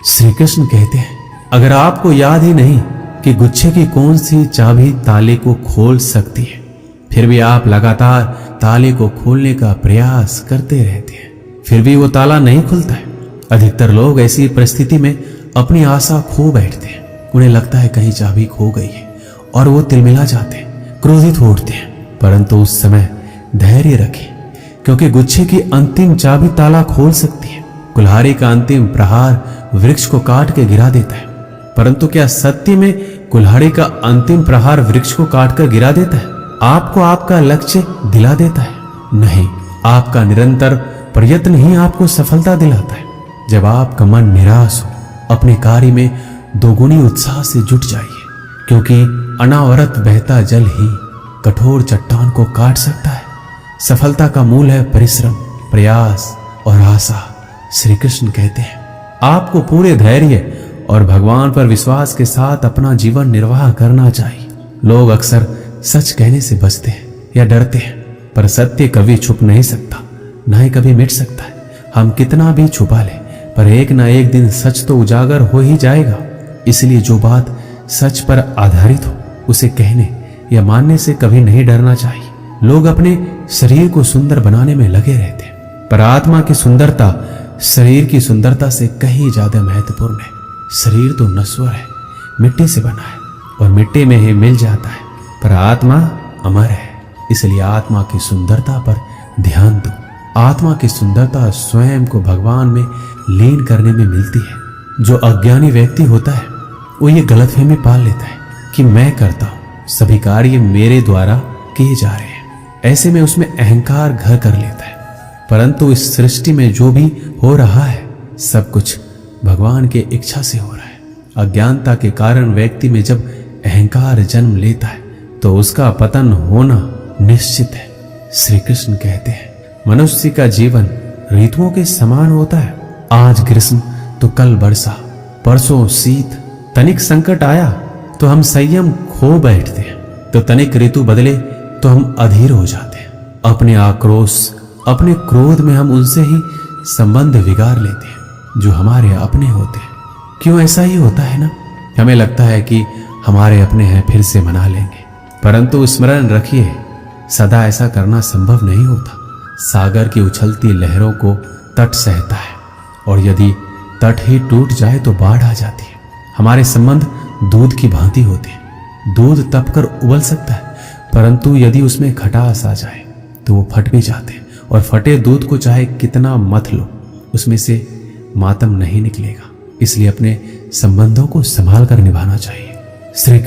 श्री कृष्ण कहते हैं, अगर आपको याद ही नहीं कि गुच्छे की कौन सी चाबी ताले को खोल सकती है, फिर भी आप लगातार ताले को खोलने का प्रयास करते रहते हैं, फिर भी वो ताला नहीं खुलता है। अधिकतर लोग ऐसी परिस्थिति में अपनी आशा खो बैठते हैं। उन्हें लगता है कहीं चाबी खो गई है और वो तिलमिला जाते हैं, क्रोधित हो उठते हैं। परंतु उस समय धैर्य रखें, क्योंकि गुच्छे की अंतिम चाबी ताला खोल सकती है। कुल्हाड़ी का अंतिम प्रहार वृक्ष को काट के गिरा देता है, परंतु क्या सत्य में कुल्हाड़ी का अंतिम प्रहार वृक्ष को काट कर गिरा देता है? आपको आपका लक्ष्य दिला देता है? नहीं, आपका निरंतर प्रयत्न ही आपको सफलता दिलाता है। जब आपका मन निराश हो, अपने कार्य में दोगुनी उत्साह से जुट जाइए, क्योंकि अनावरत बहता जल ही कठोर चट्टान को काट सकता है। सफलता का मूल है परिश्रम, प्रयास और आशा। श्री कृष्ण कहते हैं, आपको पूरे धैर्य और भगवान पर विश्वास के साथ अपना जीवन निर्वाह करना चाहिए। लोग अक्सर सच कहने से बचते हैं या डरते हैं, पर सत्य कभी छुप नहीं सकता, ना ही कभी मिट सकता है। हम कितना भी छुपा लें, पर एक ना एक दिन सच तो उजागर हो ही जाएगा। इसलिए जो बात सच पर आधारित हो, उसे कहने या मानने से कभी नहीं डरना चाहिए। लोग अपने शरीर को सुंदर बनाने में लगे रहते हैं, पर आत्मा की सुंदरता शरीर की सुंदरता से कहीं ज्यादा महत्वपूर्ण है। शरीर तो नश्वर है, मिट्टी से बना है और मिट्टी में ही मिल जाता है, पर आत्मा अमर है। इसलिए आत्मा की सुंदरता पर ध्यान दो। आत्मा की सुंदरता स्वयं को भगवान में लीन करने में मिलती है। जो अज्ञानी व्यक्ति होता है, वो ये गलतफहमी पाल लेता है कि मैं करता हूं, सभी कार्य मेरे द्वारा किए जा रहे हैं। ऐसे में उसमें अहंकार घर कर लेता है। परंतु इस सृष्टि में जो भी हो रहा है, सब कुछ भगवान के इच्छा से हो रहा है। अज्ञानता के कारण व्यक्ति में जब अहंकार जन्म लेता है, तो उसका पतन होना निश्चित है। श्री कृष्ण कहते हैं, मनुष्य का जीवन ऋतुओं के समान होता है। आज ग्रीष्म तो कल वर्षा, परसों शीत। तनिक संकट आया तो हम संयम खो बैठते हैं, तो तनिक ऋतु बदले तो हम अधीर हो जाते हैं। अपने आक्रोश, अपने क्रोध में हम उनसे ही संबंध बिगाड़ लेते हैं जो हमारे अपने होते हैं। क्यों ऐसा ही होता है ना? हमें लगता है कि हमारे अपने हैं, फिर से मना लेंगे, परंतु स्मरण रखिए, सदा ऐसा करना संभव नहीं होता। सागर की उछलती लहरों को तट सहता है, और यदि तट ही टूट जाए तो बाढ़ आ जाती है। हमारे संबंध दूध की भांति होते हैं। दूध तपकर उबल सकता है, परंतु यदि उसमें खटास आ जाए तो वो फट भी जाते हैं, और फटे दूध को चाहे कितना मथ लो, उसमें से मातम नहीं निकलेगा। इसलिए अपने संबंधों को संभाल कर निभाना चाहिए। श्री